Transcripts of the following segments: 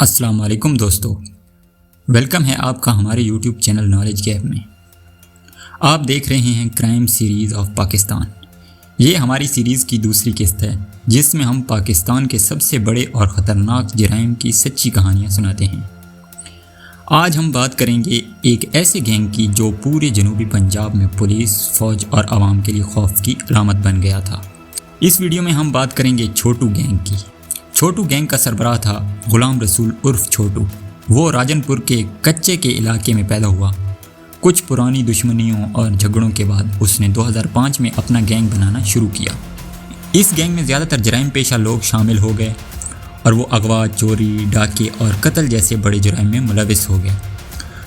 السلام علیکم دوستو، ویلکم ہے آپ کا ہمارے یوٹیوب چینل نالج گیپ میں۔ آپ دیکھ رہے ہیں کرائم سیریز آف پاکستان۔ یہ ہماری سیریز کی دوسری قسط ہے جس میں ہم پاکستان کے سب سے بڑے اور خطرناک جرائم کی سچی کہانیاں سناتے ہیں۔ آج ہم بات کریں گے ایک ایسے گینگ کی جو پورے جنوبی پنجاب میں پولیس، فوج اور عوام کے لیے خوف کی علامت بن گیا تھا۔ اس ویڈیو میں ہم بات کریں گے چھوٹو گینگ کی۔ چھوٹو گینگ کا سربراہ تھا غلام رسول عرف چھوٹو۔ وہ راجن پور کے کچے کے علاقے میں پیدا ہوا۔ کچھ پرانی دشمنیوں اور جھگڑوں کے بعد اس نے 2005 میں اپنا گینگ بنانا شروع کیا۔ اس گینگ میں زیادہ تر جرائم پیشہ لوگ شامل ہو گئے اور وہ اغوا، چوری، ڈاکے اور قتل جیسے بڑے جرائم میں ملوث ہو گئے۔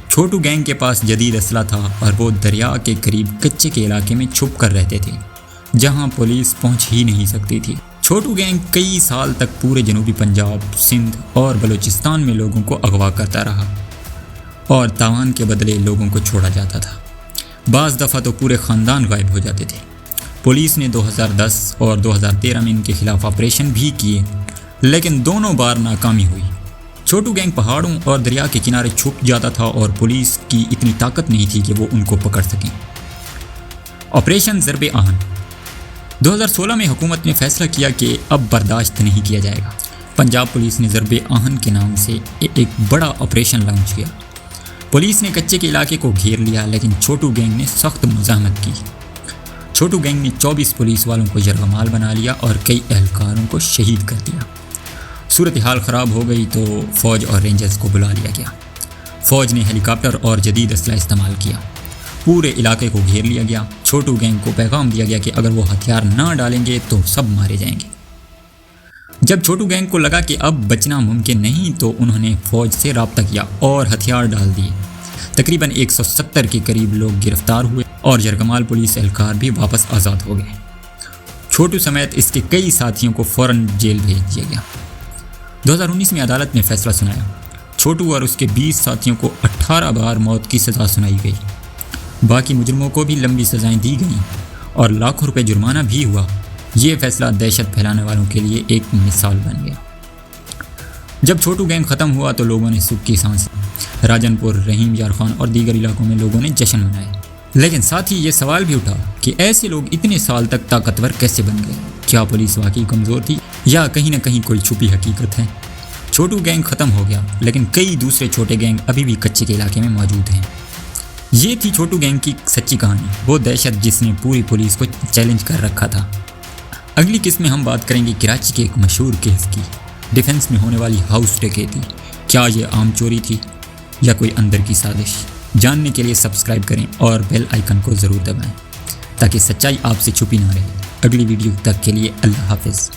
چھوٹو گینگ کے پاس جدید اسلحہ تھا اور وہ دریا کے قریب کچے کے علاقے میں چھپ کر رہتے تھے جہاں پولیس پہنچ ہی نہیں سکتی تھی۔ چھوٹو گینگ کئی سال تک پورے جنوبی پنجاب، سندھ اور بلوچستان میں لوگوں کو اغوا کرتا رہا اور تاوان کے بدلے لوگوں کو چھوڑا جاتا تھا۔ بعض دفعہ تو پورے خاندان غائب ہو جاتے تھے۔ پولیس نے 2010 اور 2013 میں ان کے خلاف آپریشن بھی کیے لیکن دونوں بار ناکامی ہوئی۔ چھوٹو گینگ پہاڑوں اور دریا کے کنارے چھپ جاتا تھا اور پولیس کی اتنی طاقت نہیں تھی کہ وہ ان کو پکڑ سکیں۔ آپریشن ضرب آہن 2016 میں حکومت نے فیصلہ کیا کہ اب برداشت نہیں کیا جائے گا۔ پنجاب پولیس نے ضرب آہن کے نام سے ایک بڑا آپریشن لانچ کیا۔ پولیس نے کچے کے علاقے کو گھیر لیا لیکن چھوٹو گینگ نے سخت مزاحمت کی۔ چھوٹو گینگ نے 24 پولیس والوں کو یرغمال بنا لیا اور کئی اہلکاروں کو شہید کر دیا۔ صورتحال خراب ہو گئی تو فوج اور رینجرز کو بلا لیا گیا۔ فوج نے ہیلی کاپٹر اور جدید اسلحہ استعمال کیا۔ پورے علاقے کو گھیر لیا گیا۔ چھوٹو گینگ کو پیغام دیا گیا کہ اگر وہ ہتھیار نہ ڈالیں گے تو سب مارے جائیں گے۔ جب چھوٹو گینگ کو لگا کہ اب بچنا ممکن نہیں تو انہوں نے فوج سے رابطہ کیا اور ہتھیار ڈال دیے۔ تقریباً 170 کے قریب لوگ گرفتار ہوئے اور یرغمال پولیس اہلکار بھی واپس آزاد ہو گئے۔ چھوٹو سمیت اس کے کئی ساتھیوں کو فوراً جیل بھیج دیا گیا۔ 2019 میں عدالت نے فیصلہ سنایا۔ چھوٹو اور اس کے 20 ساتھیوں کو 18 بار موت کی سزا سنائی گئی۔ باقی مجرموں کو بھی لمبی سزائیں دی گئیں اور لاکھوں روپے جرمانہ بھی ہوا۔ یہ فیصلہ دہشت پھیلانے والوں کے لیے ایک مثال بن گیا۔ جب چھوٹو گینگ ختم ہوا تو لوگوں نے سکھ کی سانس لی۔ راجن پور، رحیم یار خان اور دیگر علاقوں میں لوگوں نے جشن منائے، لیکن ساتھ ہی یہ سوال بھی اٹھا کہ ایسے لوگ اتنے سال تک طاقتور کیسے بن گئے؟ کیا پولیس واقعی کمزور تھی یا کہیں نہ کہیں کوئی چھپی حقیقت ہے؟ چھوٹو گینگ ختم ہو گیا لیکن کئی دوسرے چھوٹے گینگ ابھی بھی کچے کے علاقے میں موجود ہیں۔ یہ تھی چھوٹو گینگ کی سچی کہانی، وہ دہشت جس نے پوری پولیس کو چیلنج کر رکھا تھا۔ اگلی قسط میں ہم بات کریں گے کراچی کے ایک مشہور کیس کی، ڈیفنس میں ہونے والی ہاؤس ڈکیتی۔ کیا یہ عام چوری تھی یا کوئی اندر کی سازش؟ جاننے کے لیے سبسکرائب کریں اور بیل آئیکن کو ضرور دبائیں تاکہ سچائی آپ سے چھپی نہ رہے۔ اگلی ویڈیو تک کے لیے اللہ حافظ۔